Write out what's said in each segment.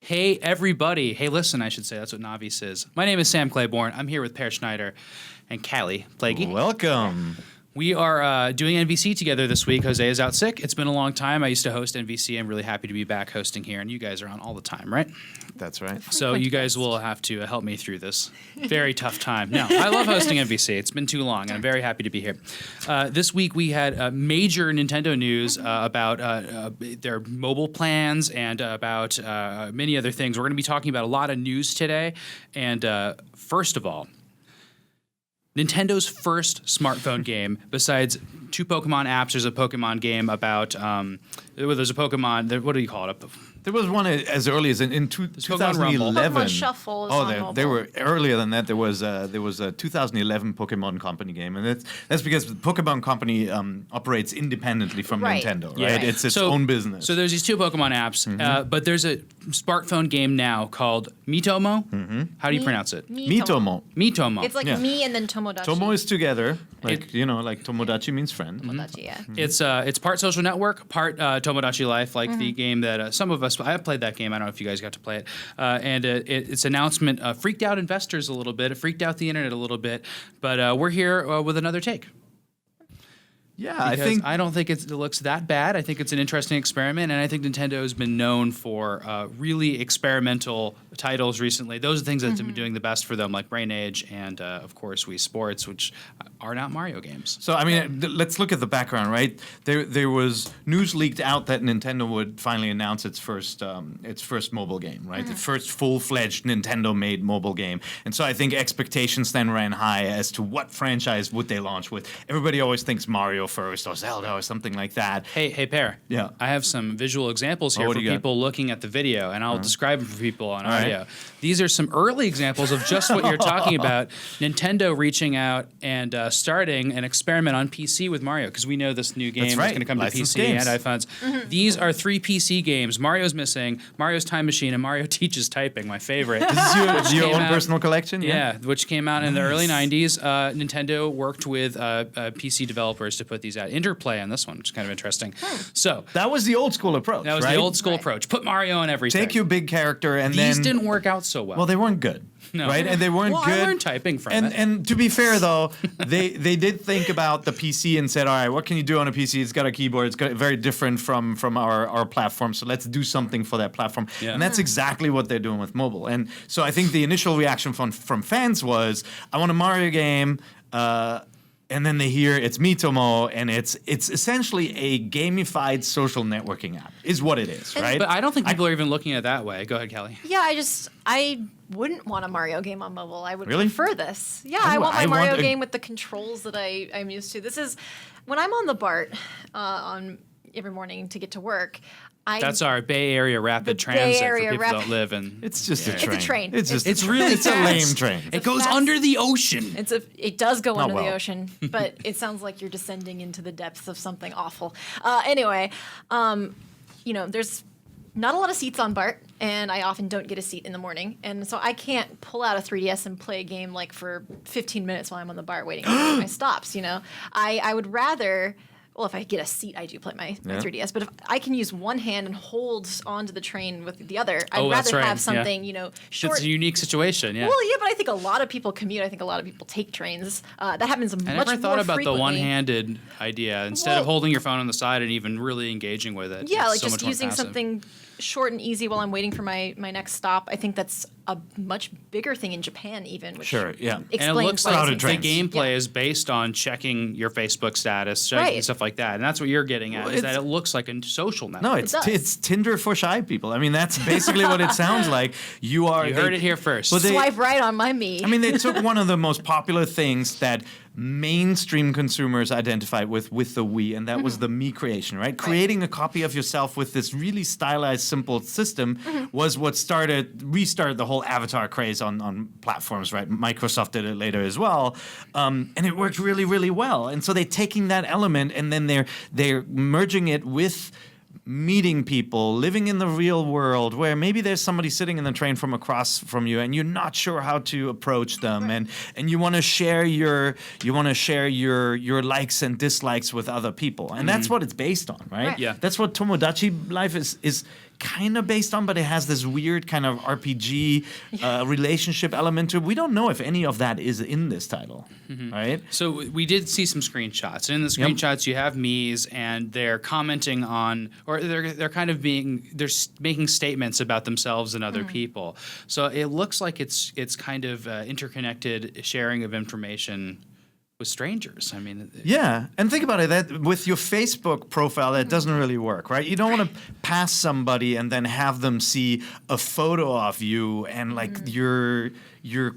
Hey, everybody. Hey, listen, I should say. That's what Navi says. My name is Sam Claiborne. I'm here with Per Schneider and Callie Plaguey. Welcome. We are doing NVC together this week. Jose is out sick. It's been a long time. I used to host NVC. I'm really happy to be back hosting here, and you guys are on all the time, right? That's right. So you guys will have to help me through this very tough time. No, I love hosting NVC. It's been too long, and I'm very happy to be here. This week we had major Nintendo news about their mobile plans and about many other things. We're going to be talking about a lot of news today. And first of all, Nintendo's first smartphone game, besides two Pokemon apps, there's a Pokemon game about, there's a Pokemon, what do you call it? There was one as early as in 2011. Pokemon Shuffle is on mobile. They were earlier than that. There was a 2011 Pokemon Company game, and that's because the Pokemon Company operates independently from Nintendo, right? Yeah. It's its own business. So there's these two Pokemon apps, but there's a smartphone game now called Miitomo. Mm-hmm. How do you pronounce it? Miitomo. Miitomo. It's like me and then Tomodachi. Tomo is together, like Tomodachi means friend. Tomodachi, yeah. Mm-hmm. It's part social network, part Tomodachi Life, like the game that some of us. I have played that game. I don't know if you guys got to play it. And its announcement freaked out investors a little bit. It freaked out the internet a little bit. But we're here with another take. Yeah, I don't think it looks that bad. I think it's an interesting experiment, and I think Nintendo has been known for really experimental titles recently. Those are things that have been doing the best for them, like Brain Age and, of course, Wii Sports, which are not Mario games. So, I mean, let's look at the background, right? There was news leaked out that Nintendo would finally announce its first mobile game, right? The first full-fledged Nintendo-made mobile game. And so I think expectations then ran high as to what franchise would they launch with. Everybody always thinks Mario first or Zelda or something like that. Hey, Per. Yeah. I have some visual examples here for people looking at the video, and I'll describe them for people on audio. Right. These are some early examples of just what you're talking about. Nintendo reaching out and starting an experiment on PC with Mario, because we know this new game is going to come Licensed to PC games. and iPhones. These are 3 PC games. Mario's Missing, Mario's Time Machine, and Mario Teaches Typing, my favorite. This is your own personal collection? Yeah, which came out in the early 90s. Nintendo worked with PC developers to put these out. Interplay on this one, which is kind of interesting. So that was the old school approach. That was the old school approach. Put Mario on everything. Take your big character and these didn't work out so well. Well, they weren't good. No. Right? And they weren't good. I learned typing from it. And to be fair, though, they did think about the PC and said, all right, what can you do on a PC? It's got a keyboard. It's got very different from our platform. So let's do something for that platform. Yeah. And that's exactly what they're doing with mobile. And so I think the initial reaction from fans was, I want a Mario game. And then they hear it's Miitomo, and it's essentially a gamified social networking app, is what it is, right? But I don't think people are even looking at it that way. Go ahead, Callie. Yeah, I wouldn't want a Mario game on mobile. I would Really? prefer this. Yeah, I want my Mario game with the controls that I'm used to. This is, when I'm on the BART on every morning to get to work, that's our Bay Area Rapid Transit for people that don't live in. It's just a train. It's a train. It's really it's a lame train. It goes under the ocean. It does go under the ocean, but it sounds like you're descending into the depths of something awful. Anyway, there's not a lot of seats on BART, and I often don't get a seat in the morning, and so I can't pull out a 3DS and play a game like for 15 minutes while I'm on the BART waiting for my stops. I would rather. Well, if I get a seat, I do play my 3DS. But if I can use one hand and hold onto the train with the other, I'd rather have something, short. It's a unique situation, yeah. Well, yeah, but I think a lot of people commute. I think a lot of people take trains. That happens much more frequently. I never thought about the one-handed idea. Instead of holding your phone on the side and even really engaging with it. Yeah, like so just using something short and easy while I'm waiting for my next stop. I think that's a much bigger thing in Japan even, which and it looks like the gameplay is based on checking your Facebook status, checking stuff like that. And that's what you're getting at, is that it looks like a social network. No, it's Tinder for shy people. I mean, that's basically what it sounds like. You heard it here first. Swipe right on my me. I mean, they took one of the most popular things that mainstream consumers identified with the Wii, and that was the me creation, right? Creating a copy of yourself with this really stylized, simple system was what restarted the whole avatar craze on platforms, right? Microsoft did it later as well, and it worked really, really well. And so they're taking that element and then they're merging it with meeting people, living in the real world, where maybe there's somebody sitting in the train from across from you, and you're not sure how to approach them, and you want to share your likes and dislikes with other people, and that's what it's based on, right? Yeah, that's what Tomodachi Life is kind of based on, but it has this weird kind of RPG relationship element to it. We don't know if any of that is in this title, right? So we did see some screenshots. And in the screenshots, you have Mies, and they're commenting on, or they're kind of making statements about themselves and other people. So it looks like it's kind of interconnected sharing of information with strangers. I mean, yeah, and think about it. That with your Facebook profile, that doesn't really work, right? You don't want to pass somebody and then have them see a photo of you and like your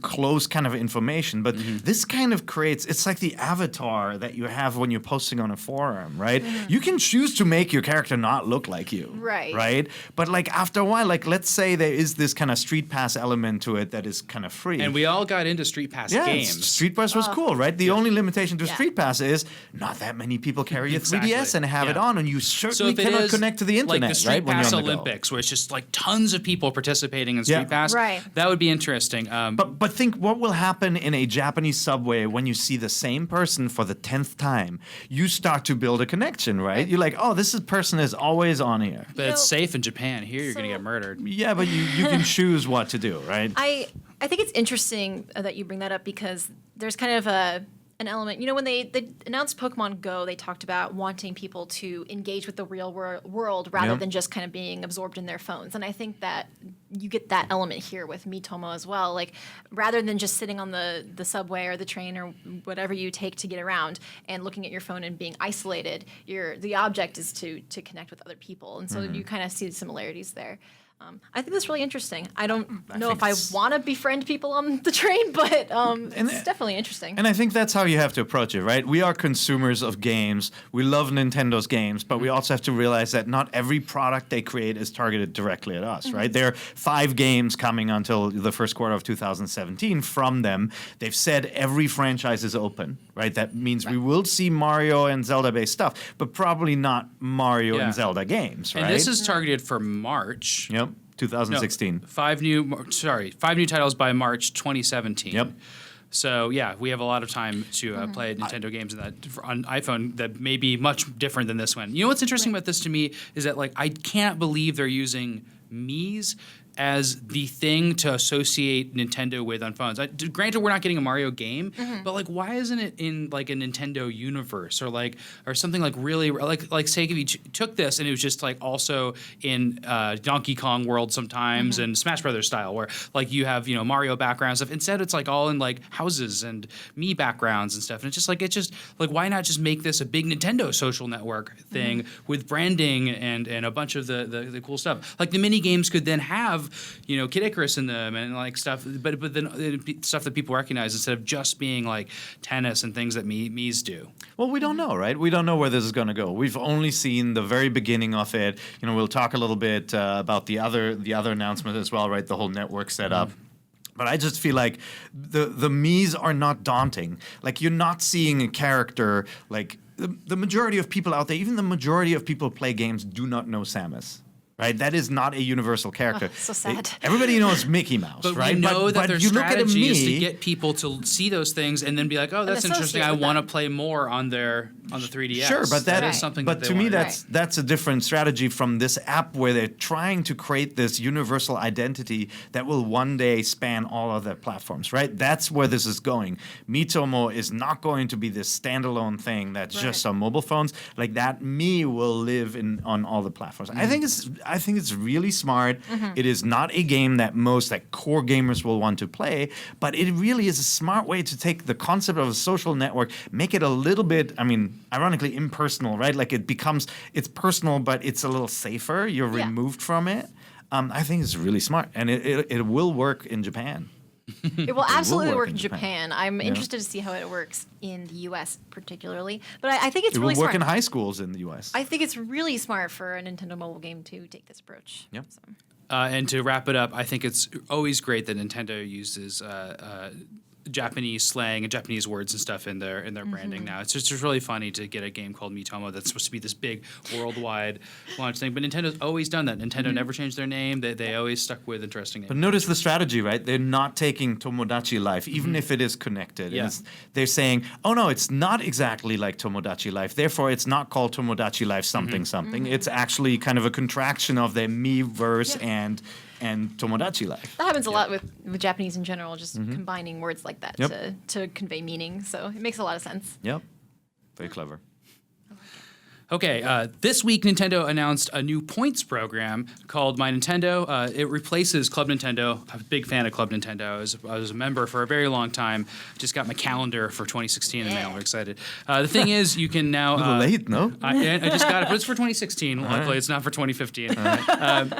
close kind of information. But this kind of creates, it's like the avatar that you have when you're posting on a forum, right? You can choose to make your character not look like you, right? But like after a while, like let's say there is this kind of Street Pass element to it that is kind of free. And we all got into Street Pass games. Street Pass was cool, right? The only limitation to Street Pass is not that many people carry a 3DS and have it on, and you certainly cannot connect to the internet, like the Street right? Pass Olympics, where it's just like tons of people participating in Street Pass. That would be interesting. But think what will happen in a Japanese subway when you see the same person for the 10th time. You start to build a connection, right? You're like, oh, this person is always on here. But it's safe in Japan. Here, you're going to get murdered. Yeah, but you can choose what to do, right? I think it's interesting that you bring that up because there's kind of an element. You know, when they announced Pokemon Go, they talked about wanting people to engage with the real world rather than just kind of being absorbed in their phones. And I think that you get that element here with Miitomo as well. Like, rather than just sitting on the subway or the train or whatever you take to get around and looking at your phone and being isolated, the object is to connect with other people. And so you kind of see the similarities there. I think that's really interesting. I don't know if I want to befriend people on the train, but it's definitely interesting. And I think that's how you have to approach it, right? We are consumers of games. We love Nintendo's games, but we also have to realize that not every product they create is targeted directly at us, right? There are 5 games coming until the first quarter of 2017 from them. They've said every franchise is open, right? That means we will see Mario and Zelda-based stuff, but probably not Mario and Zelda games, right? And this is targeted for March. Yep. 2016. No, 5 new titles by March 2017. Yep. So yeah, we have a lot of time to play Nintendo games on iPhone that may be much different than this one. You know what's interesting about this to me is that like I can't believe they're using Mii's as the thing to associate Nintendo with on phones. Granted, we're not getting a Mario game, but like, why isn't it in like a Nintendo universe or something like really like say if you took this and it was just like also in Donkey Kong World sometimes and Smash Brothers style where like you have Mario background stuff. Instead, it's like all in like houses and Mii backgrounds and stuff. And it's just like why not just make this a big Nintendo social network thing with branding and a bunch of the cool stuff. Like the mini games could then have Kid Icarus in them and like stuff, but then stuff that people recognize instead of just being like tennis and things that Mii's do. Well, we don't know, right? We don't know where this is going to go. We've only seen the very beginning of it. We'll talk a little bit about the other announcement as well, right? The whole network setup. But I just feel like the Mii's are not daunting. Like you're not seeing a character like the majority of people out there, even the majority of people who play games do not know Samus. Right, that is not a universal character. So sad. Everybody knows Mickey Mouse, but right? We know that their strategy is to Mii, get people to see those things and then be like, "Oh, that's interesting. I want to play more on the 3DS." Sure, but that is something. But to me, that's a different strategy from this app where they're trying to create this universal identity that will one day span all of their platforms. Right, that's where this is going. Miitomo is not going to be this standalone thing that's just on mobile phones. Like that, Mii will live on all the platforms. I think it's really smart. It is not a game that most core gamers will want to play, but it really is a smart way to take the concept of a social network, make it a little bit, ironically impersonal, right? Like it's personal, but it's a little safer. You're removed from it. I think it's really smart, and it will work in Japan. It will absolutely work in Japan. I'm interested to see how it works in the U.S. particularly. But I think it's really smart. It will work in high schools in the U.S. I think it's really smart for a Nintendo mobile game to take this approach. Yep. And to wrap it up, I think it's always great that Nintendo uses Japanese slang and Japanese words and stuff in their branding now. It's just really funny to get a game called Miitomo that's supposed to be this big worldwide launch thing. But Nintendo's always done that. Nintendo never changed their name. They always stuck with interesting names. But notice the strategy, right? They're not taking Tomodachi Life, even if it is connected. Yeah. They're saying, oh no, it's not exactly like Tomodachi Life. Therefore, it's not called Tomodachi Life something something. It's actually kind of a contraction of their Miiverse and Tomodachi Life. That happens a lot with Japanese in general, just combining words like that to convey meaning. So it makes a lot of sense. Yep. Very clever. Okay, this week Nintendo announced a new points program called My Nintendo. It replaces Club Nintendo. I'm a big fan of Club Nintendo. I was a member for a very long time. Just got my calendar for 2016 in the mail. I'm excited. The thing is, you can now... A little late, no? I just got it, but it's for 2016. Luckily, it's not for 2015.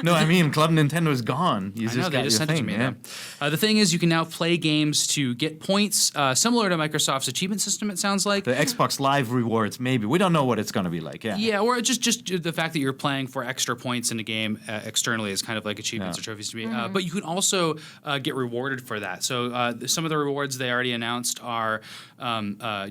No, I mean, Club Nintendo is gone. You I know, they just sent it to me. Yeah. The thing is, you can now play games to get points, similar to Microsoft's achievement system, it sounds like. The Xbox Live rewards, maybe. We don't know what it's going to be like. Yeah, or just the fact that you're playing for extra points in the game externally is kind of like achievements or trophies to me. But you can also get rewarded for that. So some of the rewards they already announced are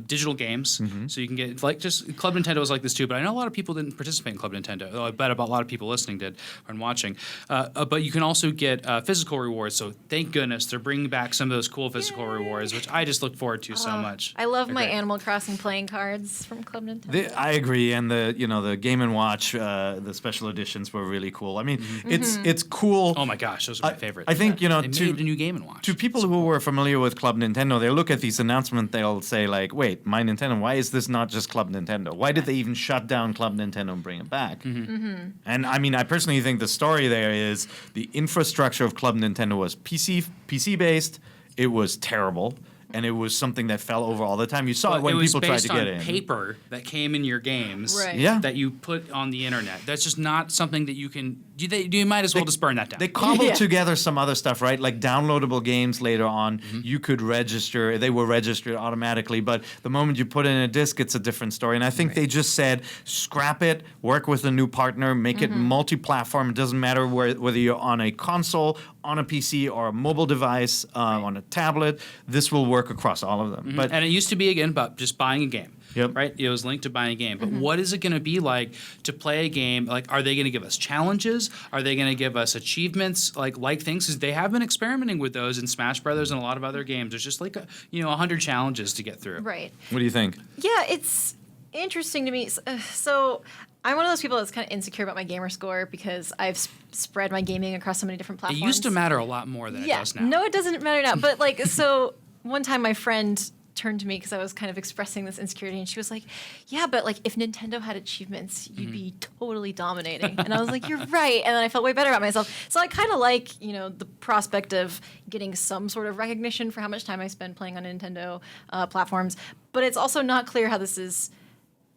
digital games. So you can get, like, just Club Nintendo is like this too, but I know a lot of people didn't participate in Club Nintendo. Though I bet a lot of people listening did and watching. But you can also get physical rewards. So thank goodness they're bringing back some of those cool physical rewards, which I just look forward to so much. I love They're my great. Animal Crossing playing cards from Club Nintendo. I agree, and the Game & Watch, the special editions were really cool. I mean, it's cool. Oh my gosh, those are my favorite. I think, they made a new Game & Watch. To people who were familiar with Club Nintendo, they'll look at these announcements, they'll say like, wait, My Nintendo, why is this not just Club Nintendo? Why did they even shut down Club Nintendo and bring it back? And I mean, I personally think the story there is the infrastructure of Club Nintendo was PC-based, it was terrible. And it was something that fell over all the time. You saw it when people tried to get in. It was based on paper that came in your games Right. that you put on the internet. That's just not something that you can... You might as well just burn that down. They cobbled together some other stuff, right? Like downloadable games later on. You could register. They were registered automatically. But the moment you put in a disc, it's a different story. And I think they just said, scrap it, work with a new partner, make it multi-platform. It doesn't matter whether you're on a console, on a PC, or a mobile device, on a tablet. This will work across all of them. But and it used to be, again, about just buying a game. Yep. Right? It was linked to buying a game. But what is it going to be like to play a game? Like, are they going to give us challenges? Are they going to give us achievements like things? Because they have been experimenting with those in Smash Brothers and a lot of other games. There's just like 100 challenges to get through. Right. what do you think? Yeah, it's interesting to me. So I'm one of those people that's kind of insecure about my gamer score because I've spread my gaming across so many different platforms. It used to matter a lot more than it does now. No, it doesn't matter now. But like, so one time my friend turned to me because I was kind of expressing this insecurity, and she was like, yeah, but like if Nintendo had achievements, you'd be totally dominating. And I was like, you're right. And then I felt way better about myself. So I kind of like, the prospect of getting some sort of recognition for how much time I spend playing on Nintendo platforms. But it's also not clear how this is.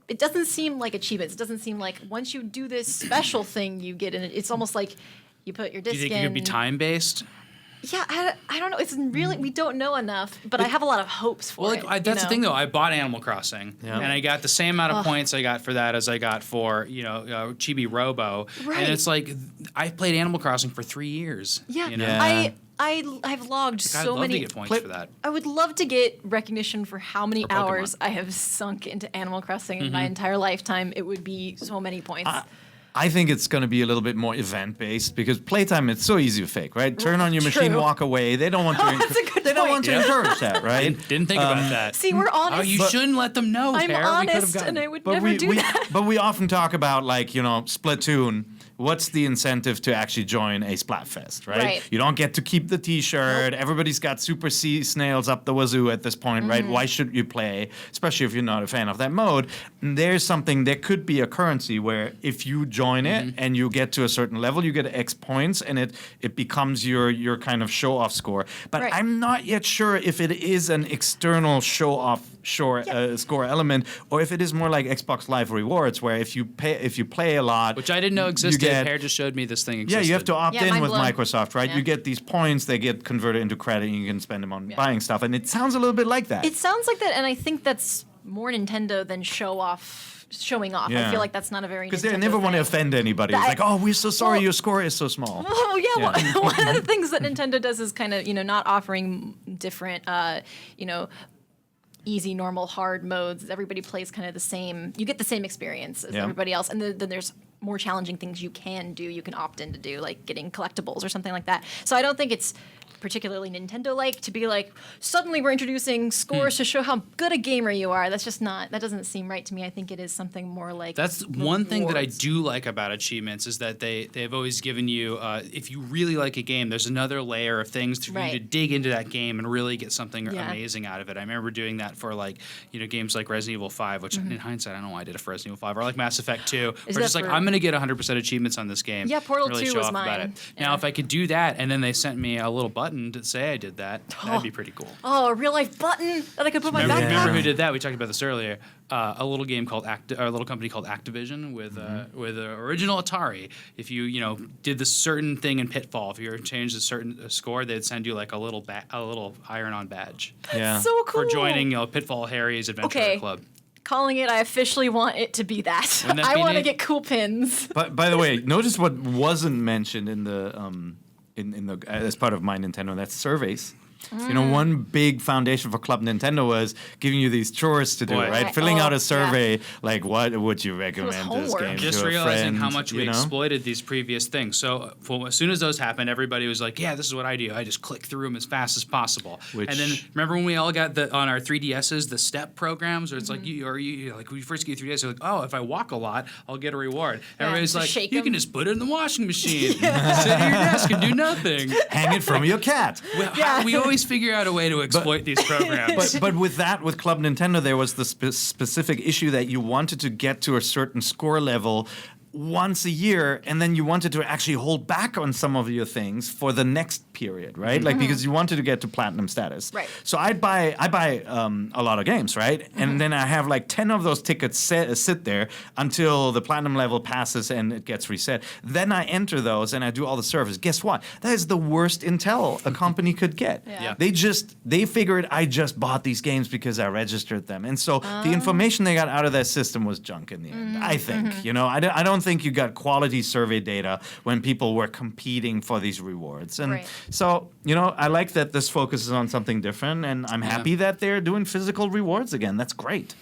It doesn't seem like achievements. It doesn't seem like once you do this special thing, you get in it. It's almost like you put your disc in. Do you think it could be time-based? Yeah, I don't know. It's really, we don't know enough, but I have a lot of hopes for it. That's the thing, though. I bought Animal Crossing, and I got the same amount of points I got for that as I got for, Chibi Robo. Right. And it's like, I played Animal Crossing for 3 years. Yeah, Yeah. I've logged I'd so love many. to get points for that. I would love to get recognition for how many For Pokemon. hours I have sunk into Animal Crossing in my entire lifetime. It would be so many points. I think it's going to be a little bit more event-based because playtime, it's so easy to fake, right? Turn on your machine, True. walk away. They don't want to. That's a good they don't point. want to encourage that, right? Didn't think about that. See, we're honest. Oh, you shouldn't let them know, I'm Per. We could have honest, gotten. and I would But never do that. But we often talk about Splatoon. What's the incentive to actually join a Splatfest, right? Right. You don't get to keep the T-shirt. Everybody's got super sea snails up the wazoo at this point, right? Why should you play, especially if you're not a fan of that mode? And there could be a currency where if you join it and you get to a certain level, you get X points, and it becomes your kind of show-off score. But Right. I'm not yet sure if it is an external show-off score element, or if it is more like Xbox Live rewards, where if you play a lot, Which I didn't know existed. get- Per just showed me this thing yeah, existed. you have to opt Yeah, in mind with blown. Microsoft, right? Yeah. You get these points, they get converted into credit, and you can spend them on buying stuff. And it sounds a little bit like that. It sounds like that, and I think that's more Nintendo than show off showing off. I Yeah. feel like that's not a very Because they Nintendo never want to thing. offend anybody. It's That- like, oh, we're so sorry, Well- your score is so small. Oh yeah, Yeah. one of the things that Nintendo does is kind of not offering different easy, normal, hard modes. Everybody plays kind of the same. You get the same experience as Yeah. everybody else, and then there's more challenging things you can do. You can opt in to do, like getting collectibles or something like that. So I don't think it's particularly Nintendo-like to be like, suddenly we're introducing scores to show how good a gamer you are. That's just not. That doesn't seem right to me. I think it is something more like. That's one thing that I rewards. do like about achievements is that they've always given you, if you really like a game, there's another layer of things for you to Right. dig into that game and really get something Yeah. amazing out of it. I remember doing that for games like Resident Evil 5, which in hindsight I don't know why I did it for Resident Evil 5, or like Mass Effect 2. Is Or that just like for- I'm going to get 100% achievements on this game. Yeah, Portal and really 2 show was off about mine. it. Now Yeah. if I could do that and then they sent me a little button to say I did that, that'd be pretty cool. Oh, a real life button that I could put my Remember, backpack. remember who did that? We talked about this earlier. A little game called a little company called Activision with original Atari. If you did this certain thing in Pitfall, if you were to change a certain score, they'd send you like a little iron-on badge Yeah. So cool. for joining Pitfall Harry's Adventure Club. Calling it, I officially want it to be that. Wouldn't that I be want to neat? get cool pins. But by the way, notice what wasn't mentioned in the in the as part of My Nintendo. That's surveys. One big foundation for Club Nintendo was giving you these chores to do, Boy. right? Right. Filling out Oh, a survey, like what would you recommend this homework. game Just to a realizing friend? how much we you know? exploited these previous things. So as soon as those happened, everybody was like, "Yeah, this is what I do. I just click through them as fast as possible." And then Which- remember when we all got on our 3DSs the step programs, where it's like you like when you first get 3DS, you're like, "Oh, if I walk a lot, I'll get a reward." Everybody's just like, shake "You 'em. can just put it in the washing machine, sit at your desk, and do nothing." Hang it from your cat. We always figure out a way to exploit these programs. But with Club Nintendo, there was the specific issue that you wanted to get to a certain score level once a year, and then you wanted to actually hold back on some of your things for the next period, right? Like because you wanted to get to platinum status. Right. So I buy a lot of games, right? And then I have like 10 of those tickets sit there until the platinum level passes and it gets reset. Then I enter those and I do all the service. Guess what? That is the worst intel a company could get. Yeah. They figured I just bought these games because I registered them, and so the information they got out of that system was junk in the end. I think I don't think you got quality survey data when people were competing for these rewards, and Right. so I like that this focuses on something different, and I'm happy that they're doing physical rewards again. That's great.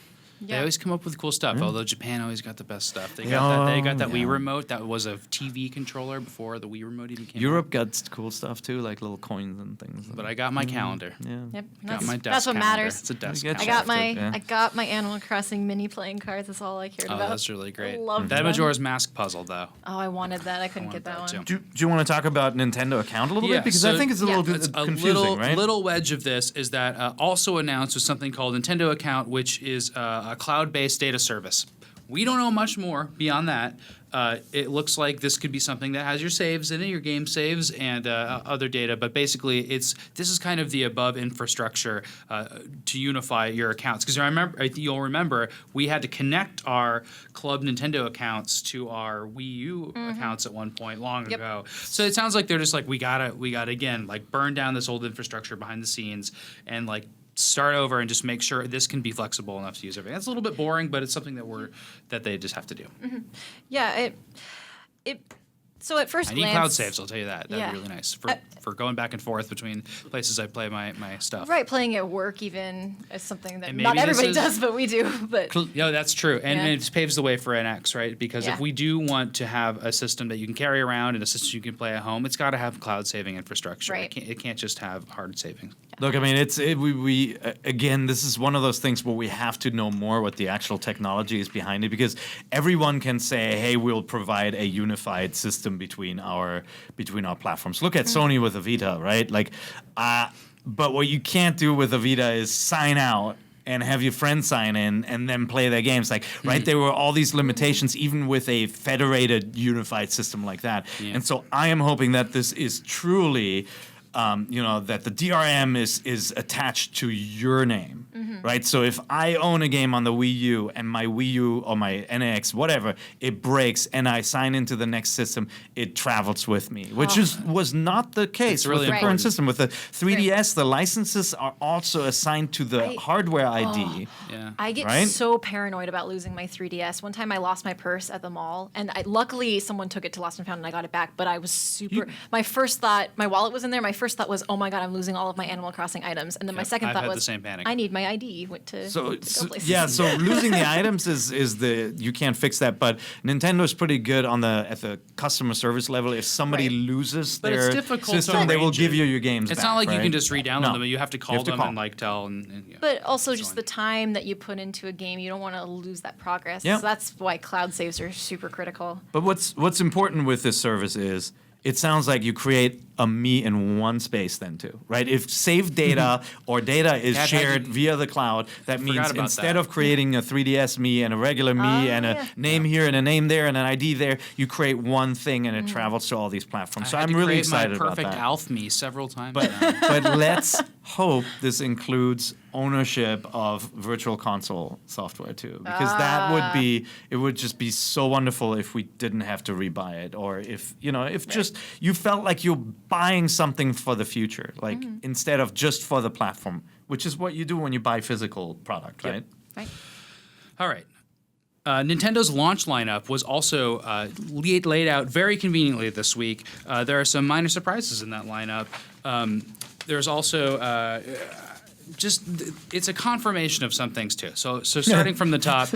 They always come up with cool stuff. Although Japan always got the best stuff. They got Yeah. They got that Wii Yeah. remote that was a TV controller before the Wii remote even came. Europe out. got cool stuff too, like little coins and things. But I got my calendar. Yeah. Yep. Got my desk That's what calendar. matters. It's a desk You get I calendar. got my Yeah. I got my Animal Crossing mini playing cards. That's all I cared Oh, about. that's really great. loved That them. Majora's Mask puzzle, though. Oh, I wanted that. I couldn't wanted get that that one. too. Do you want to talk about Nintendo account a little Yeah, bit because so- I think it's a little It's a confusing, right? little wedge of this is that also announced was something called Nintendo Account, which is a cloud-based data service. We don't know much more beyond that. It looks like this could be something that has your saves in it, your game saves, and other data. But basically, this is kind of the above infrastructure to unify your accounts. Because you'll remember we had to connect our Club Nintendo accounts to our Wii U accounts at one point long Yep. ago. So it sounds like they're just like we gotta again like burn down this old infrastructure behind the scenes and like start over and just make sure this can be flexible enough to use everything. That's a little bit boring, but it's something that they just have to do. Yeah, it. So at first I need glance, cloud saves, I'll tell you that. That'd Yeah. be really nice for going back and forth between places I play my stuff. Right, playing at work even is something that And not maybe this everybody is- does, but we do. But Yeah, that's true. And Yeah. it paves the way for NX, right? Because Yeah. if we do want to have a system that you can carry around and a system you can play at home, it's got to have cloud saving infrastructure. Right. It can't just have hard saving. Look, I mean, we again, this is one of those things where we have to know more what the actual technology is behind it because everyone can say, "Hey, we'll provide a unified system between our platforms." Look at Sony with the Vita, right? Like, but what you can't do with the Vita is sign out and have your friends sign in and then play their games. Like, right, there were all these limitations even with a federated, unified system like that. Yeah. And so I am hoping that this is truly that the DRM is attached to your name, right? So if I own a game on the Wii U and my Wii U or my NX, whatever, it breaks and I sign into the next system, it travels with me, which was not the case really with the important. current system. With the 3DS, the licenses are also assigned to the hardware ID. Yeah. I get Right? so paranoid about losing my 3DS. One time I lost my purse at the mall, and luckily someone took it to Lost and Found, and I got it back. But I was my first thought, my wallet was in there. My first thought was, oh my god, I'm losing all of my Animal Crossing items. And then my second I've thought had the was, same panic. I need my ID to So go places. so losing the items is the you can't fix that. But Nintendo's pretty good at the customer service level. If somebody Right. loses But it's their difficult to system, they will arrange give it. you your games. It's back, not like you right? can just re-download No. them. You have to call have to them call. and like tell. And yeah. But also just on. the time that you put into a game, you don't want to lose that progress. Yeah. So that's why cloud saves are super critical. But what's important with this service is it sounds like you create a me in one space then too, right? If saved data or data is Yeah, shared that- via the cloud, that means about instead that. of creating a 3DS me and a regular me and a yeah. name here and a name there and an ID there, you create one thing and it travels to all these platforms. So I had I'm to really create excited my about perfect that. Alf me several times. But now. but let's hope this includes ownership of virtual console software too, because it would just be so wonderful if we didn't have to rebuy it, or if just you felt like you're buying something for the future, like instead of just for the platform, which is what you do when you buy physical product, right? Right. All right. Nintendo's launch lineup was also laid out very conveniently this week. There are some minor surprises in that lineup. There's also it's a confirmation of some things too. So starting from the top,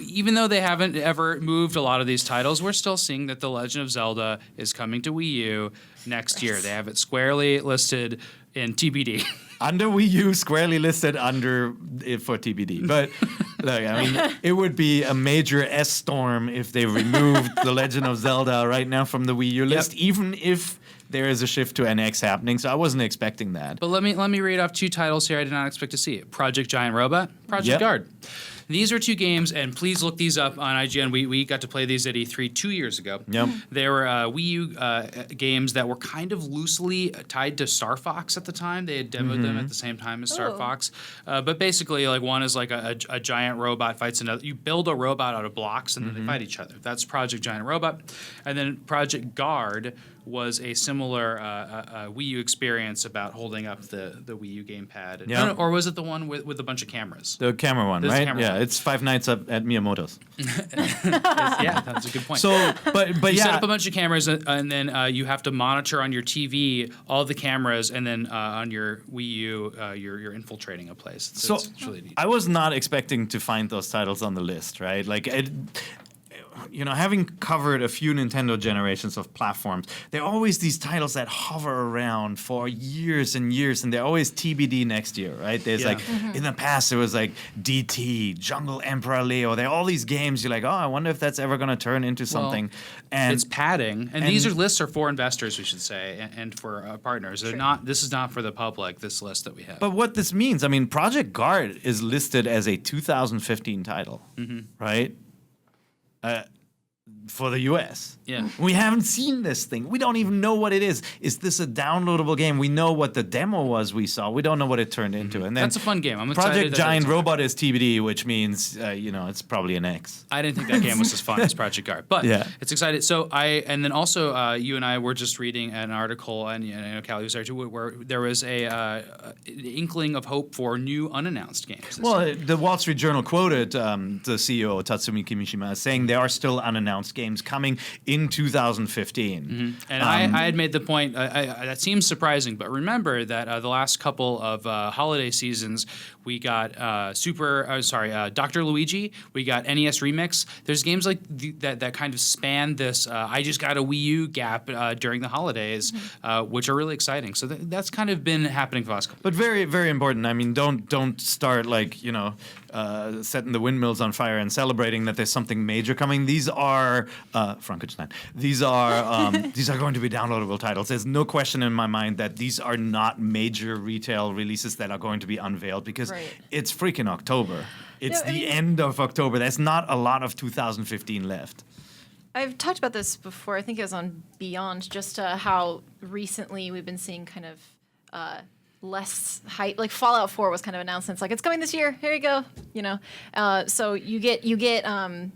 even though they haven't ever moved a lot of these titles, we're still seeing that The Legend of Zelda is coming to Wii U next year. They have it squarely listed in TBD. Under Wii U, squarely listed under it for TBD. But look, I mean, it would be a major S storm if they removed The Legend of Zelda right now from the Wii U list, even if there is a shift to NX happening. So I wasn't expecting that. But let me read off two titles here I did not expect to see. Project Giant Robot, Project Yep. Guard. These are two games, and please look these up on IGN. We got to play these at E3 2 years ago. Yep. They were Wii U games that were kind of loosely tied to Star Fox at the time. They had demoed them at the same time as Star Oh. Fox. But basically, like one is like a giant robot fights another. You build a robot out of blocks, and then they fight each other. That's Project Giant Robot. And then Project Guard was a similar Wii U experience about holding up the Wii U gamepad. Yeah. No, or was it the one with a bunch of cameras? The camera one, This is right? camera Yeah, one. it's Five Nights at Miyamoto's. Yeah, that's a good point. So, but you yeah, set up a bunch of cameras, and then you have to monitor on your TV all the cameras, and then on your Wii U, you're infiltrating a place. So It's really neat. I was not expecting to find those titles on the list, right? Like, having covered a few Nintendo generations of platforms, there are always these titles that hover around for years and years, and they're always TBD next year, right? There's Yeah. like, in the past, there was like DT, Jungle Emperor Leo. There are all these games. You're like, oh, I wonder if that's ever going to turn into something. And It's padding, and these lists are for investors, we should say, and for partners. They're not. This is not for the public. This list that we have. But what this means, I mean, Project Guard is listed as a 2015 title, right? For the US. Yeah. We haven't seen this thing. We don't even know what it is. Is this a downloadable game? We know what the demo was we saw. We don't know what it turned into. And then That's a fun game. I'm excited. Project that Giant it's- Robot is TBD, which means, it's probably an X. I didn't think that game was as fun as Project Guard, but Yeah. it's excited. So and then also you and I were just reading an article, and Callie was there too, where there was a inkling of hope for new unannounced games. this year. Well, the Wall Street Journal quoted the CEO, Tatsumi Kimishima, as saying there are still unannounced games coming in 2015. And I had made the point, that seems surprising, but remember that the last couple of holiday seasons, we got Dr. Luigi, we got NES Remix. There's games like that kind of span this I just got a Wii U gap during the holidays, which are really exciting. So that's kind of been happening for the last couple. But very, very important. I mean, don't start setting the windmills on fire and celebrating that there's something major coming. These are Frankenstein. These are going to be downloadable titles. There's no question in my mind that these are not major retail releases that are going to be unveiled because it's freaking October. It's the end of October. There's not a lot of 2015 left. I've talked about this before. I think it was on Beyond, just how recently we've been seeing kind of less hype. Like Fallout 4 was kind of announced, and it's like it's coming this year. Here you go. So you get the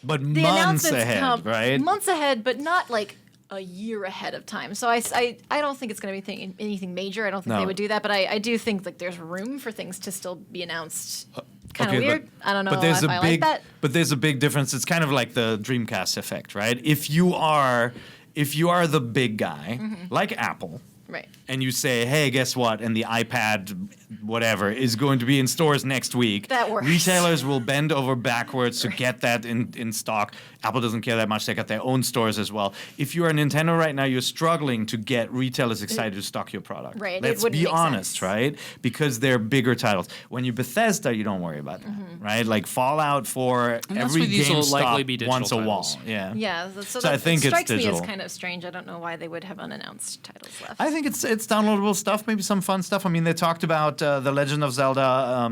But the months announcements ahead, come right? months ahead, but not like a year ahead of time. So I don't think it's going to be anything major. I don't think No. they would do that, but I do think like there's room for things to still be announced. Kind of Okay, weird. I don't know but there's if a I big, like that. But there's a big difference. It's kind of like the Dreamcast effect, right? If you are the big guy, like Apple, Right. and you say, hey, guess what? And the iPad, whatever, is going to be in stores next week. That works. Retailers will bend over backwards to get that in stock. Apple doesn't care that much. They got their own stores as well. If you're a Nintendo right now, you're struggling to get retailers excited to stock your product. Right, it Let's wouldn't be make honest, sense. right? Because they're bigger titles. When you're Bethesda, you don't worry about that, right? Like Fallout for And that's every why these will likely be GameStop digital wants a wall. titles. Yeah. Yeah, So that I think it's strikes me as digital. kind of strange. I don't know why they would have unannounced titles left. I think it's downloadable stuff, maybe some fun stuff. I mean, they talked about The Legend of Zelda.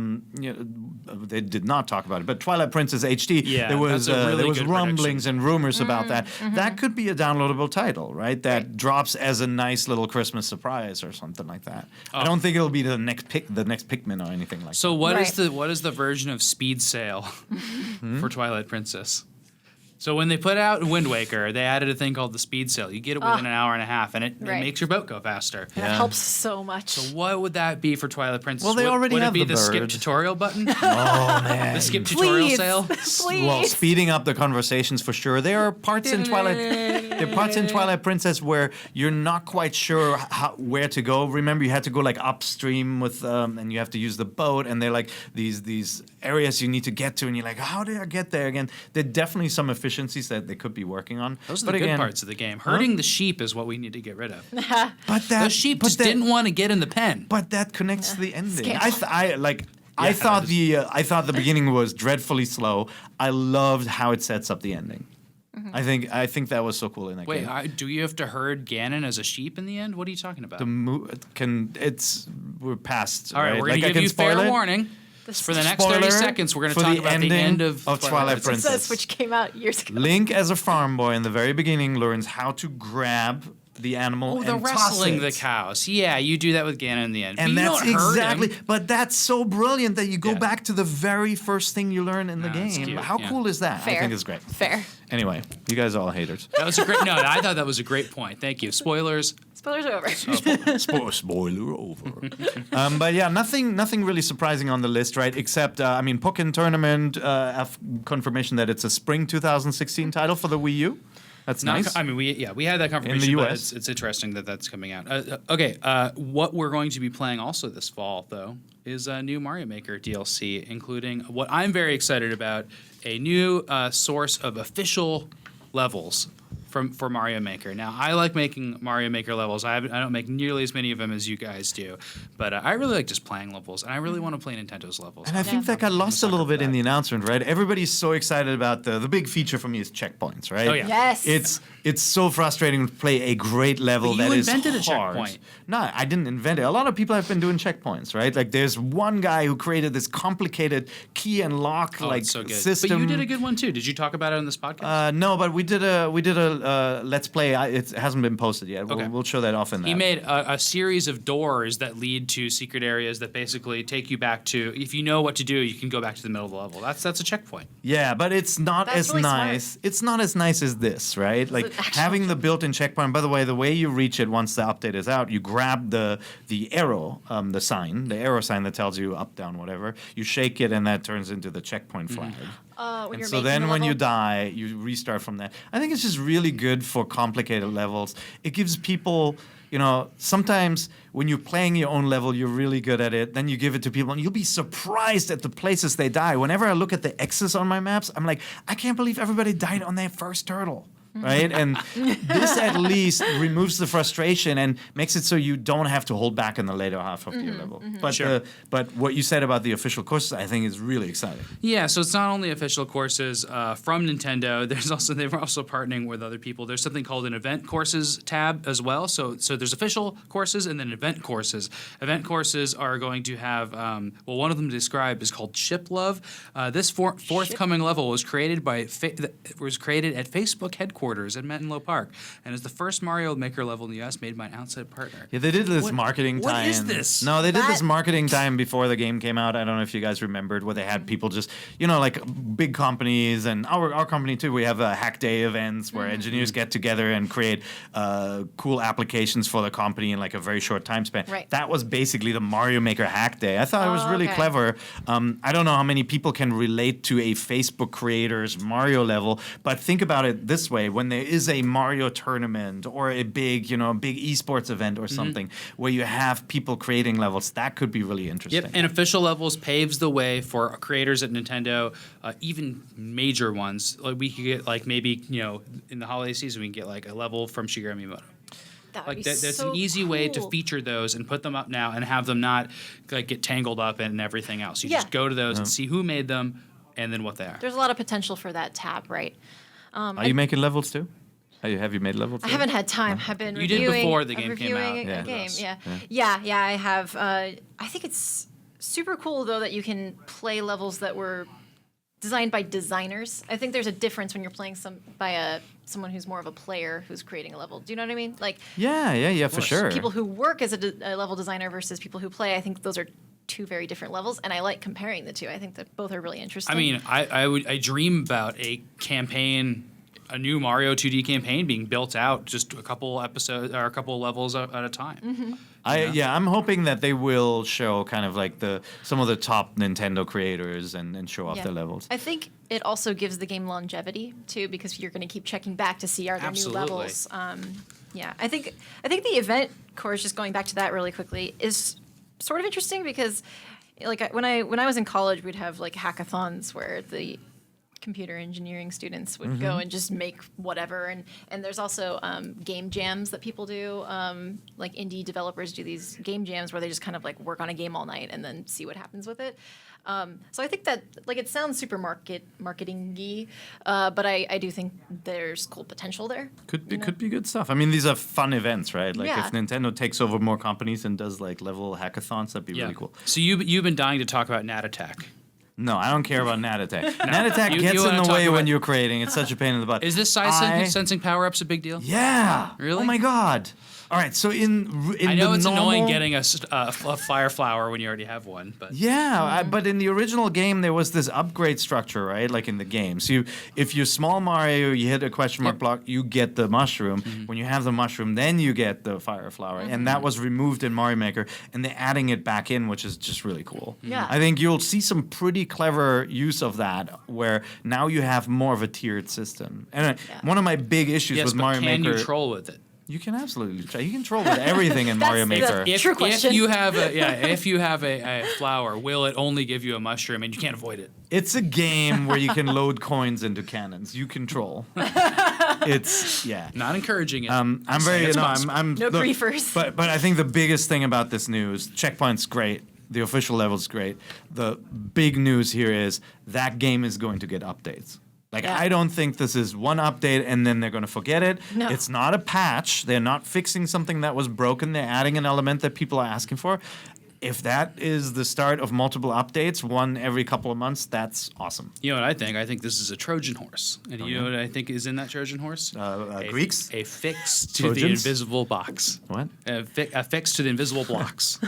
They did not talk about it, but Twilight Princess HD. Yeah, there was that's a really there was good rumblings and rumors about that. Mm-hmm. That could be a downloadable title, right? That drops as a nice little Christmas surprise or something like that. I don't think it'll be the next Pikmin or anything like So what is Right. what is the version of Speed Sail for Twilight Princess? So when they put out Wind Waker, they added a thing called the Speed Sail. You get it within an hour and a half, and it Right. makes your boat go faster. And that helps so much. So what would that be for Twilight Princess? Well, they already would have it be the the skip bird. tutorial button? that. Oh man. The skip tutorial Please. sail? Please. Well, speeding up the conversations for sure. There are parts in Twilight. There are parts in Twilight Princess where you're not quite sure where to go. Remember, you had to go like upstream with, and you have to use the boat, and they're like these areas you need to get to, and you're like, how did I get there again? There are definitely some efficiencies that they could be working on. Those are but the good again, parts of the game. Herding the sheep is what we need to get rid of. But that Those sheep but just that- didn't want to get in the pen. But that connects to the ending. Scandal. I thought the beginning was dreadfully slow. I loved how it sets up the ending. I think that was so cool in that Wait, game. do you have to herd Ganon as a sheep in the end? What are you talking about? We're past. All right, we're Like, going I to give can you fair spoil it. warning. For the next Spoiler 30 seconds, we're going to for talk the about the ending end of Twilight Princess. Princess, which came out years ago. Link, as a farm boy in the very beginning, learns how to grab the animal Oh, the and toss wrestling it. the cows. Yeah, you do that with Ganon in the end. And but you that's don't herd exactly. him. But that's so brilliant that you go Yeah. back to the very first thing you learn in the That's game. cute, How yeah. cool is that? Fair. I think it's great. Fair. Anyway, you guys are all haters. That was a great. No, I thought that was a great point. Thank you. Spoilers. Spoilers are over. Spoiler over. But yeah, nothing really surprising on the list, right? Except, Pokken Tournament, confirmation that it's a spring 2016 title for the Wii U. That's nice. We had that confirmation. But US. it's interesting that that's coming out. Okay, what we're going to be playing also this fall though is a new Mario Maker DLC, including what I'm very excited about: a new source of official levels for Mario Maker. Now, I like making Mario Maker levels. I don't make nearly as many of them as you guys do, but I really like just playing levels, and I really want to play Nintendo's levels. And I think that got lost a little bit in the announcement, right? Everybody's so excited about the big feature for me is checkpoints, right? Oh, yeah. Yes. It's so frustrating to play a great level But you that is invented a hard. checkpoint. No, I didn't invent it. A lot of people have been doing checkpoints, right? Like there's one guy who created this complicated key and lock Oh, like it's so good. system. But you did a good one too. Did you talk about it on this podcast? No, but we did a let's play. It hasn't been posted yet. Okay. We'll show that off in He that. made a series of doors that lead to secret areas that basically take you back to. If you know what to do, you can go back to the middle of the level. That's a checkpoint. Yeah, but it's not That's as really smart. nice. It's not as nice as this, right? Like an actual having the built-in checkpoint. By the way, the way you reach it once the update is out, you grab the arrow, the arrow sign that tells you up, down, whatever. You shake it, and that turns into the checkpoint flag. When And you're so making then the when you level. die, you restart from that. I think it's just really good for complicated levels. It gives people, sometimes when you're playing your own level, you're really good at it. Then you give it to people, and you'll be surprised at the places they die. Whenever I look at the X's on my maps, I'm like, I can't believe everybody died on their first turtle. right? And this at least removes the frustration and makes it so you don't have to hold back in the later half of your level. But but what you said about the official courses, I think is really exciting. Yeah, so it's not only official courses from Nintendo. They were also partnering with other people. There's something called an event courses tab as well. So there's official courses and then event courses. Event courses are going to have one of them described is called Ship Love. This forthcoming level was created at Facebook headquarters in Menlo Park, and is the first Mario Maker level in the U.S. made by an outside partner. Yeah, they did this marketing tie-in. What is this? No, they did this marketing tie-in before the game came out. I don't know if you guys remembered, where they had people just, like big companies, and our company too, we have hack day events where engineers get together and create cool applications for the company in like a very short time span. Right. That was basically the Mario Maker hack day. I thought it was really clever. I don't know how many people can relate to a Facebook creator's Mario level, but think about it this way. When there is a Mario tournament or a big esports event or something where you have people creating levels, that could be really interesting. Yep, and official levels paves the way for creators at Nintendo, even major ones. Like we could get maybe in the holiday season we can get like a level from Shigeru Miyamoto. That's an easy way to feature those and put them up now and have them not get tangled up in everything else. You just go to those and see who made them and then what they are. There's a lot of potential for that tab, right? Are you making levels too? Have you made levels? I haven't had time. I've been reviewing. You did before the game came out. A game. Yeah. I have. I think it's super cool though that you can play levels that were designed by designers. I think there's a difference when you're playing someone who's more of a player who's creating a level. Do you know what I mean? Yeah, for sure. People who work as a level designer versus people who play. I think those are two very different levels, and I like comparing the two. I think that both are really interesting. I mean, I dream about a campaign, a new Mario 2D campaign being built out just a couple episodes or a couple levels at a time. I'm hoping that they will show kind of like some of the top Nintendo creators and show off their levels. I think it also gives the game longevity too, because you're going to keep checking back to see are there new levels. I think the event course, just going back to that really quickly, is sort of interesting because when I was in college, we'd have like hackathons where the computer engineering students would go and just make whatever, and there's also game jams that people do, like indie developers do these game jams where they just kind of like work on a game all night and then see what happens with it. So I think that it sounds super marketing-y, but I do think there's cool potential there. Could be good stuff. I mean, these are fun events, right? Like Yeah. if Nintendo takes over more companies and does like level hackathons, that'd be really cool. So you've been dying to talk about Nat Attack. No, I don't care about Nat Attack. Nat Attack You gets in wanna the talk way about- when you're creating. It's such a pain in the butt. Is this sensing power-ups a big deal? Yeah. Really? Oh my God. All right. So in I know the it's normal, annoying getting a fire flower when you already have one, but Yeah, but in the original game, there was this upgrade structure, right? Like in the game. So if you're small Mario, you hit a question mark block, you get the mushroom. When you have the mushroom, then you get the fire flower. And that was removed in Mario Maker, and they're adding it back in, which is just really cool. Yeah. I think you'll see some pretty clever use of that, where now you have more of a tiered system. And one of my big issues yes, with but Mario can Maker... you troll with it? You can absolutely try. You can troll with everything in Mario Maker. True question. If you have a flower, will it only give you a mushroom and you can't avoid it? It's a game where you can load coins into cannons. You control. It's Not encouraging it. I'm very I'm No griefers. But I think the biggest thing about this news, Checkpoint's great. The official level's great. The big news here is that game is going to get updates. I don't think this is one update and then they're going to forget it. No. It's not a patch. They're not fixing something that was broken. They're adding an element that people are asking for. If that is the start of multiple updates, one every couple of months, that's awesome. You know what I think? I think this is a Trojan horse. And you know what I think is in that Trojan horse? Greeks? A fix to the Trojans? invisible box. What? A fix to the invisible blocks.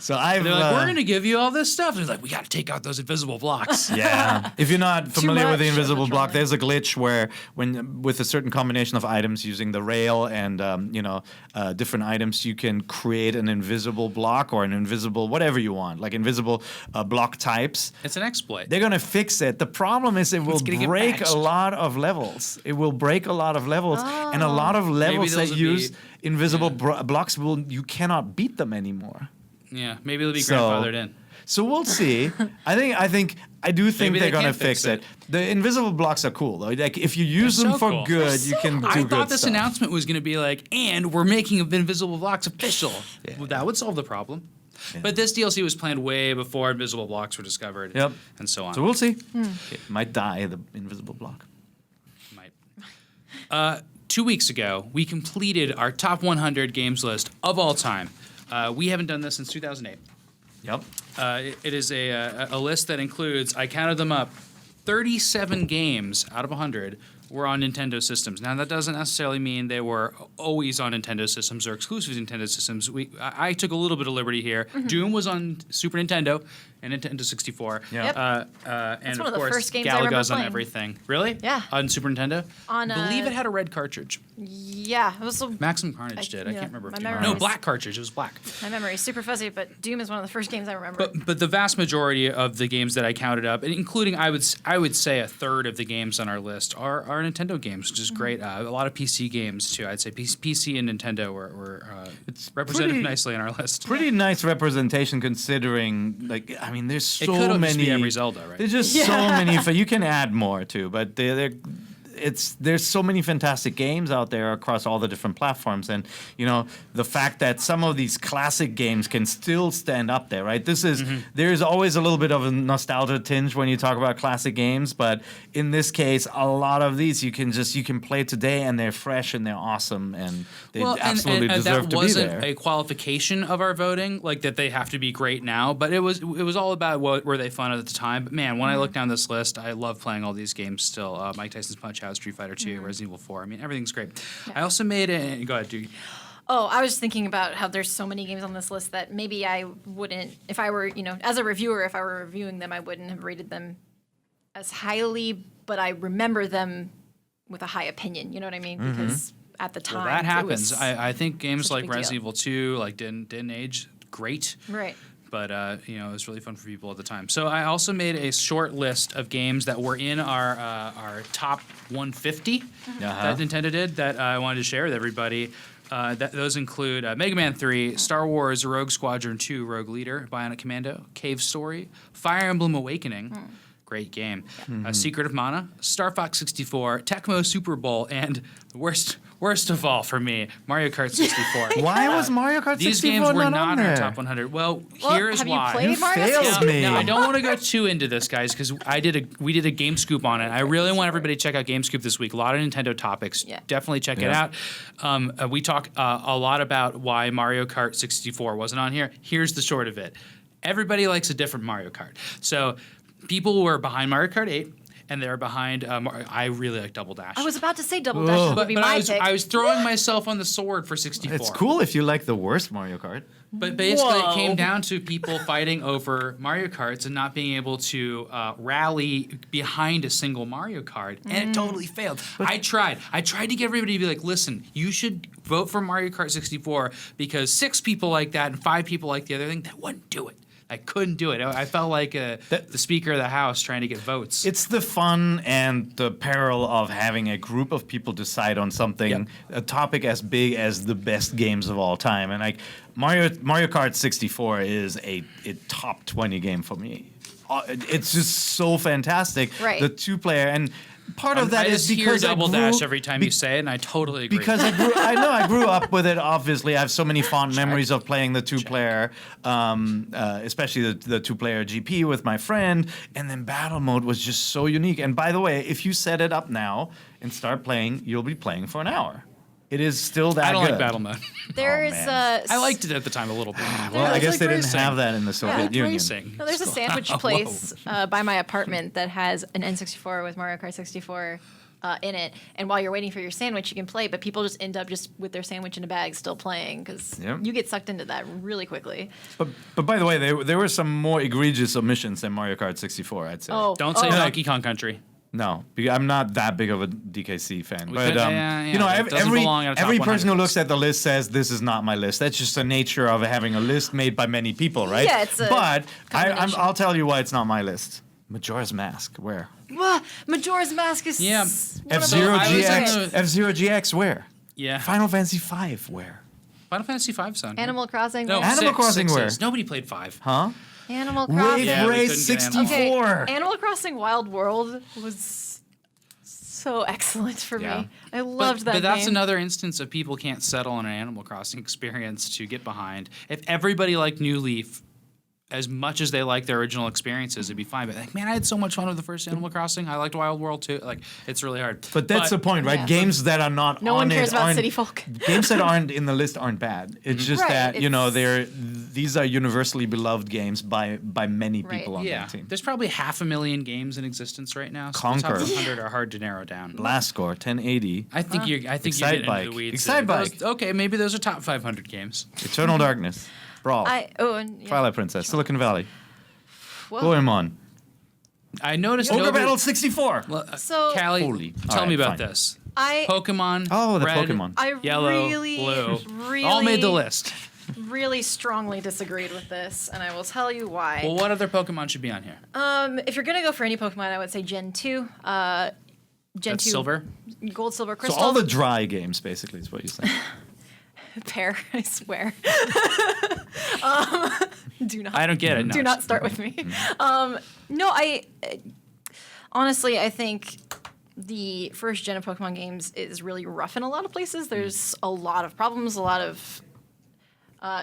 So I've... They're like, we're going to give you all this stuff. They're like, we got to take out those invisible blocks. Yeah. If you're not familiar with the much invisible block, trolling. there's a glitch where with a certain combination of items using the rail and different items, you can create an invisible block or an invisible whatever you want, like invisible block types. It's an exploit. They're going to fix it. The problem is it will gonna get break patched. a lot of levels. It will break a lot of levels. And a lot of levels those that will use be- invisible blocks, you cannot beat them anymore. Yeah, maybe it'll be So- grandfathered in. So we'll see. I do think Maybe they're they gonna can fix fix it. it. The invisible blocks are cool though. Like if you use They're them so for cool. good, you can do I good thought this stuff. announcement was going to be like, and we're making invisible blocks official. Well, that would solve the problem. But this DLC was planned way before invisible blocks were discovered. Yep. And so on. So we'll see. It might die, the invisible block. Might. 2 weeks ago, we completed our top 100 games list of all time. We haven't done this since 2008. Yep. It is a list that includes, I counted them up, 37 games out of 100 were on Nintendo systems. Now, that doesn't necessarily mean they were always on Nintendo systems or exclusive to Nintendo systems. I took a little bit of liberty here. Doom was on Super Nintendo and Nintendo 64. Yeah. Yep. And one of of the course, first games I remember Galaga's on playing. everything. Really? Yeah. On Super Nintendo? On, I believe it had a red cartridge. Yeah, it was Maximum Carnage did. I yeah, can't remember. my If memory no, is- black cartridge. It was black. my memory is super fuzzy, but Doom is one of the first games I remember. But the vast majority of the games that I counted up, and including I would say a third of the games on our list are Nintendo games, which is great. A lot of PC games too. I'd say PC and Nintendo were represented pretty- nicely on our list. Pretty nice representation considering, like, I mean, there's so could have just many. be every Zelda, right? There's just so many. You can add more too, but there's so many fantastic games out there across all the different platforms, and the fact that some of these classic games can still stand up there, right? There's always a little bit of a nostalgia tinge when you talk about classic games, but in this case, a lot of these you can play today and they're fresh and they're awesome and they absolutely deserve that to be wasn't there. a qualification of our voting, like that they have to be great now. But it was all about were they fun at the time. But man, when I look down this list, I love playing all these games still. Mike Tyson's Punch Out, Street Fighter 2, Resident Evil 4. I mean, everything's great. I also made it. Go ahead, dude. Oh, I was thinking about how there's so many games on this list that maybe I wouldn't, if I were, as a reviewer, if I were reviewing them, I wouldn't have rated them as highly, but I remember them with a high opinion. You know what I mean? Because at the time, Well, that happens. It was I think games such a like big deal. Resident Evil 2 didn't age great. right. But it was really fun for people at the time. So I also made a short list of games that were in our top 150 that Nintendo did that I wanted to share with everybody. Those include Mega Man 3, Star Wars Rogue Squadron 2, Rogue Leader, Bionic Commando, Cave Story, Fire Emblem Awakening. Great game. Secret of Mana, Star Fox 64, Tecmo Super Bowl, and the worst of all for me, Mario Kart 64. Why was Mario Kart 64 These games were not not on in our there? top 100. Well, Well, here's have why. you played Mario failed Kart? me. Now, I don't want to go too into this, guys, because we did a Game Scoop on it. I really want everybody to check out Game Scoop this week. A lot of Nintendo topics. Yeah. Definitely check it out. We talk a lot about why Mario Kart 64 wasn't on here. Here's the short of it. Everybody likes a different Mario Kart. So people were behind Mario Kart 8. And they're behind. I really like Double Dash. I was about to say Double Dash would be but my pick. I was throwing myself on the sword for 64. It's cool if you like the worst Mario Kart. But basically, it Whoa. came down to people fighting over Mario Karts and not being able to rally behind a single Mario Kart, and it totally failed. I tried to get everybody to be like, listen, you should vote for Mario Kart 64 because 6 people like that and 5 people like the other thing. That wouldn't do it. I couldn't do it. I felt like the Speaker of the House trying to get votes. It's the fun and the peril of having a group of people decide on something, a topic as big as the best games of all time. And like Mario Kart 64 is a top 20 game for me. It's just so fantastic. Right. The 2-player and part of that I is just hear because Double I grew, Dash every time you say it, and I totally agree. because I grew up with it. Obviously, I have so many fond memories of playing the 2-player, especially the 2-player GP with my friend. And then battle mode was just so unique. And by the way, if you set it up now and start playing, you'll be playing for an hour. It is still that I don't good. like battle mode. There's man. I liked it at the time a little bit. Well, I There's guess like they didn't racing. have that in the Soviet Union. Racing. No, there's a sandwich place by my apartment that has an N64 with Mario Kart 64 in it. And while you're waiting for your sandwich, you can play, but people just end up just with their sandwich in a bag still playing because Yep. you get sucked into that really quickly. But by the way, there were some more egregious omissions than Mario Kart 64, I'd say. Oh, Don't say Donkey Kong Country. No, because I'm not that big of a DKC fan. But could- that doesn't belong in a top every person who 100 looks at the list says this is not my list. That's just the nature of having a list made by many people, right? Yeah, it's a but combination. I'll tell you why it's not my list. Majora's Mask, where? Majora's Mask is Yeah. one of F-Zero my GX. favorites. F-Zero GX, where? Yeah. Final Fantasy V, where? Final Fantasy V, son. Animal Crossing. No, yeah. Animal Crossing where? Nobody played 5. Huh? Animal Crossing. Yeah, we Race couldn't get 64. Okay, Animal Crossing Wild World was so excellent for Yeah. me. I loved that But that's game. another instance of people can't settle on an Animal Crossing experience to get behind. If everybody liked New Leaf as much as they like their original experiences, it'd be fine. But like, man, I had so much fun with the first Animal Crossing. I liked Wild World too. Like, it's really hard. But that's the point, right? Yeah. Games that are not No on one cares it about aren't- City Folk. Games that aren't in the list aren't bad. It's just Right, that, you know, it's- these are universally beloved games by many Right. people on Yeah, that team. there's probably 500,000 games in existence right now. So Conquer. the top 100 are hard to narrow down. Blast score 1080. I think you're Excite getting into Bike. the weeds. Excite there. Bike. Okay, maybe those are top 500 games. Eternal Darkness. Brawl. And Twilight Princess. Silicon Valley. Whoa. Goemon. I noticed Ogre nobody- Battle 64. So Callie, Holy. tell All me right, about fine. this. I Pokemon. Oh, the Red, Pokemon. I Yellow, really, blue, really, all made the list. really strongly disagreed with this, and I will tell you why. Well, what other Pokemon should be on here? If you're gonna go for any Pokemon, I would say Gen 2. Gen That's 2 Silver. Gold, Silver, So Crystal. all the dry games, basically, is what you're saying. Pair, I swear. Do not. I don't get it. No. Do not start with me. No, honestly, I think the first gen of Pokemon games is really rough in a lot of places. There's a lot of problems, a lot of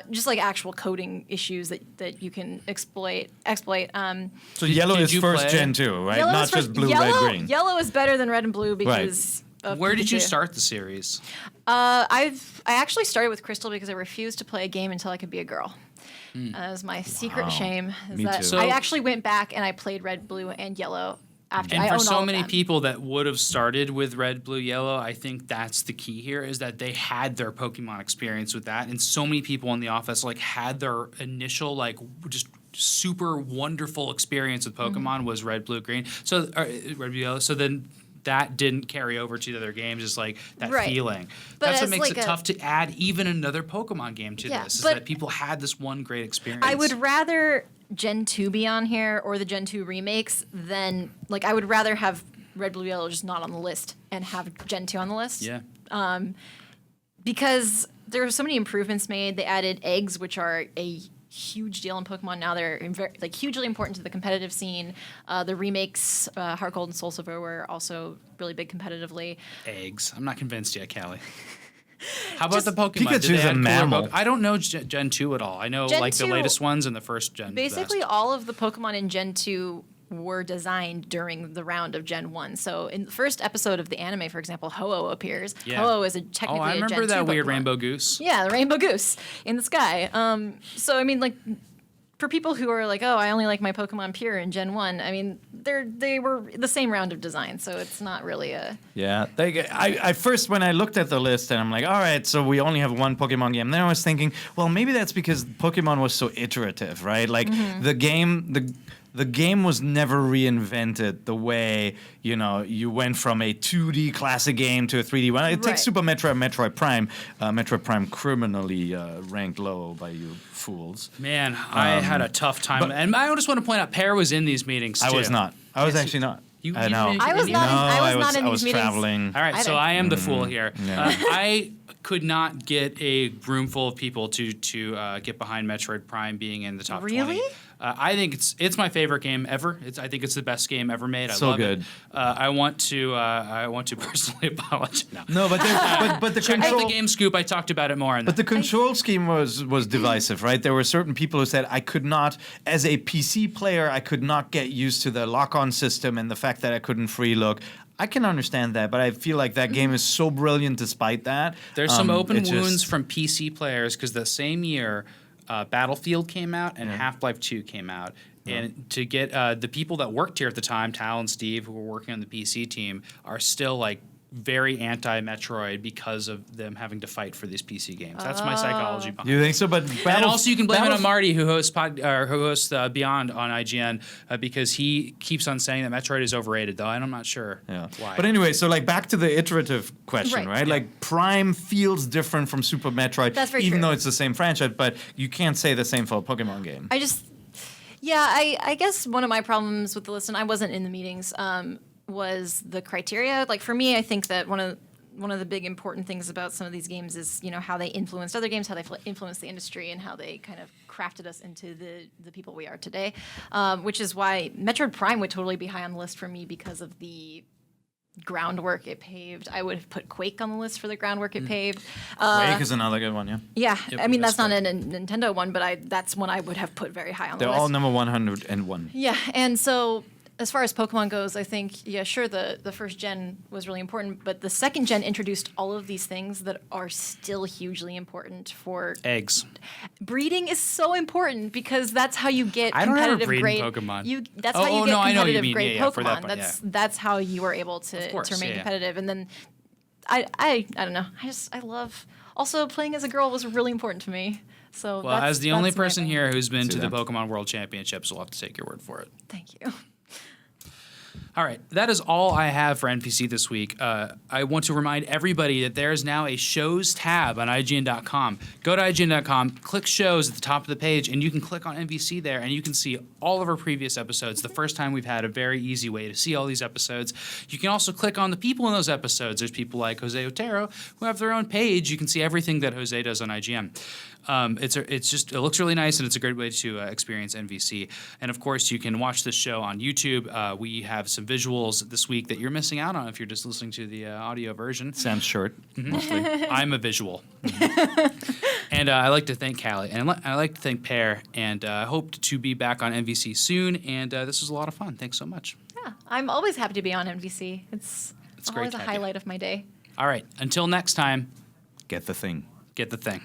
just like actual coding issues that you can exploit. So yellow did is you first play? gen too, right? Yellow Not is just first- blue, yellow, red, green. Yellow is better than red and blue because of Where did you Pikachu. start the series? I actually started with Crystal because I refused to play a game until I could be a girl. That was my secret shame. Is Me that too. So- I actually went back and I played Red, Blue, and Yellow after And I for own all so of many them. people that would have started with red, blue, yellow, I think that's the key here is that they had their Pokemon experience with that. And so many people in the office like had their initial like just super wonderful experience with Pokemon was red, blue, green. So red, blue, yellow. So then that didn't carry over to the other games, is like that Right. feeling. But That's what as makes like it a- tough to add even another Pokemon game to Yeah, this, is but- that people had this one great experience. I would rather Gen 2 be on here or the Gen 2 remakes than like I would rather have Red, Blue, Yellow just not on the list and have Gen 2 on the list. Yeah. Because there were so many improvements made. They added eggs, which are a huge deal in Pokemon now. They're like hugely important to the competitive scene. The remakes, Heart Gold and Soul Silver, were also really big competitively. Eggs. I'm not convinced yet, Callie. How about Just- the Pokemon? Did Pikachu's they a add cooler mammal. I don't know Gen 2 at all. I know Gen like the 2 latest ones and the first gen. Basically, best. all of the Pokemon in Gen 2 were designed during the round of Gen 1. So in the first episode of the anime, for example, Ho-Oh appears. Yeah. Ho-Oh is Oh, technically I a Gen 2 remember that weird Pokemon. rainbow goose. Yeah, the rainbow goose in the sky. So I mean, like, for people who are like, oh, I only like my Pokemon pure in Gen 1, I mean, they were the same round of design, so it's not really a... Yeah, I first when I looked at the list and I'm like, all right, so we only have one Pokemon game. Then I was thinking, well, maybe that's because Pokemon was so iterative, right? Like the game was never reinvented the way you went from a 2D classic game to a 3D one. It Right. takes Super Metroid, Metroid Prime criminally ranked low by you fools. Man, I had a tough time. but- And I just want to point out, Pear was in these meetings too. I was not. I was Yes, actually not. you- I you know. didn't- I was not in- No, I was not in I these was meetings. traveling. All right, so either. I am the fool here. Yeah. I could not get a room full of people to get behind Metroid Prime being in the top 20. Really? I think it's my favorite game ever. I think it's the best game ever made. I So love good. it. I want to personally apologize. No, but but the Check out control. the Game Scoop. I talked about it more. But the control scheme was divisive, right? There were certain people who said I could not, as a PC player, I could not get used to the lock-on system and the fact that I couldn't free look. I can understand that, but I feel like that game is so brilliant despite that. There's some open it just- wounds from PC players because the same year Battlefield came out and Half-Life 2 came out. And to get the people that worked here at the time, Tal and Steve, who were working on the PC team, are still like very anti-Metroid because of them having to fight for these PC games. That's my psychology behind You it. think so? But And also, you can blame it on Marty, who hosts Beyond on IGN, because he keeps on saying that Metroid is overrated, though, and I'm not sure why. But anyway, so like back to the iterative question, Right. right? Like Prime feels different from Super Metroid, That's very even true. though it's the same franchise. But you can't say the same for a Pokemon game. I guess one of my problems with the list, and I wasn't in the meetings, was the criteria. Like for me, I think that one of one of the big important things about some of these games is, how they influenced other games, how they influenced the industry, and how they kind of crafted us into the people we are today. Which is why Metroid Prime would totally be high on the list for me because of the groundwork it paved. I would have put Quake on the list for the groundwork it paved. Quake is another good one, yeah. Yeah, Yep, I mean, that's that's not a Nintendo one, but that's one I would have put very high on the They're list. all number 101. Yeah, and so as far as Pokemon goes, I think, sure, the first gen was really important, but the second gen introduced all of these things that are still hugely important for Eggs. breeding is so important because that's how you get I don't remember competitive breeding grade Pokemon. That's Oh, how you oh, get no, I know what you competitive mean. grade Yeah, yeah, for that Pokemon. part, That's how you are able to course, remain yeah. competitive. And then I don't know. I love also playing as a girl was really important to me. So Well, as the only that's my person thing. here who's been See to the that. Pokemon World Championships, we'll have to take your word for it. Thank you. All right, that is all I have for NPC this week. I want to remind everybody that there is now a shows tab on IGN.com. Go to IGN.com, click shows at the top of the page, and you can click on NPC there, and you can see all of our previous episodes. The first time we've had a very easy way to see all these episodes. You can also click on the people in those episodes. There's people like Jose Otero who have their own page. You can see everything that Jose does on IGN. It looks really nice, and it's a great way to experience NVC. And of course, you can watch this show on YouTube. We have some visuals this week that you're missing out on if you're just listening to the audio version. Sam's short, mostly. I'm a visual. And I like to thank Callie, and I like to thank Pear, and I hope to be back on NVC soon. And this was a lot of fun. Thanks so much. Yeah, I'm always happy to be on MVC. It's great always to a have you. highlight of my day. All right, until next time, Get the thing. get the thing.